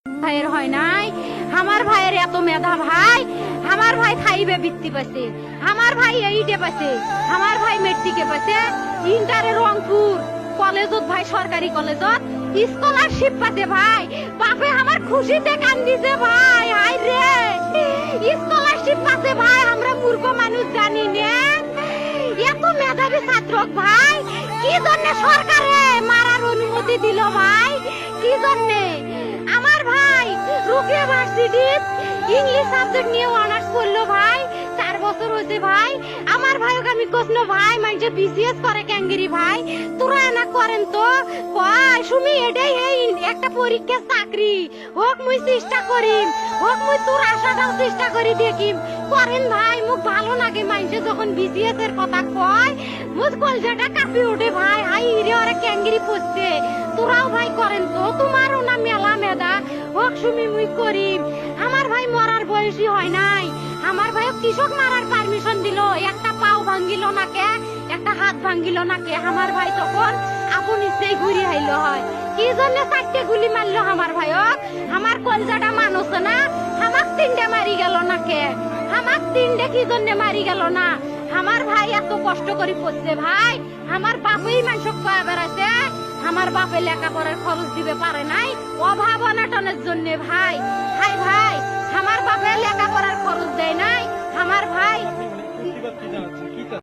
ভাইয়ের হয় নাই, আমার ভাইয়ের এত মেধা ভাই, আমার ভাই খাইবে বৃত্তি পাইছে, আমার ভাই এইটে পাইছে, আমার ভাই মেট্রিকে পাইছে, ইন্টারে রংপুর কলেজত ভাই সরকারি কলেজত স্কলারশিপ পাতে ভাই, বাপে আমার খুশিতে কান্দিছে ভাই, হাই রে স্কলারশিপ পাতে ভাই, আমরা মূর্খ মানুষ জানি না এত মেধাবী ছাত্র ভাই, কি জন্য সরকারে মারার অনুমতি দিল ভাই, কি জন্য? আমার ভাই রুকিয়া ভার্সিটি ইংলিশ সাবজেক্ট নিয়ে অনার্স করলো ভাই, 4 বছর হয়েছে ভাই। আমার ভাইকে আমি কইনো ভাই মানুষে বিসিএস করে ক্যাঙ্গেরি ভাই, তোরা না করেন তো কয় সুমি এটাই এই একটা পরীক্ষা চাকরি হোক, মুই চেষ্টা করিম, হোক মুই তোর আশাটাও চেষ্টা করি দেখিম, করেন ভাই। মুখ ভালো লাগে মানুষে যখন বিসিএস এর কথা কয়, মুখ কলজাটা কাঁপি ওঠে ভাই, হাই রে ওরা ক্যাঙ্গেরি পড়ছে, তোরাও ভাই করেন তো, তোমারও না মেলা মেধা, হোক সুমি মুই করিম। আমার ভাই মরার বয়সী হয় নাই, আমার ভাই কৃষক মারার পারমিশন দিল, একটা পাও ভাঙ্গিল না কে, একটা হাত ভাঙ্গিল না কে, আমার ভাই তখন আপন ইচ্ছেই ঘুরি আইল হয়, কি জন্য 4টে গুলি মারলো আমার ভাইক, আমার কলজাটা মানুষ না, আমাক 3টে মারি গেল না কে, আমাক 3টে কি জন্য মারি গেল না? আমার ভাই এত কষ্ট করে পড়ছে ভাই, আমার বাপই মানুষ কয়া বেড়াইছে, আমার বাপে লেখাপড়ার খরচ দিবে পারে নাই, অভাব অনাটনের জন্য ভাই, ভাই ভাই আমার বাপে লেখাপড়ার খরচ দেয় নাই, আমার ভাই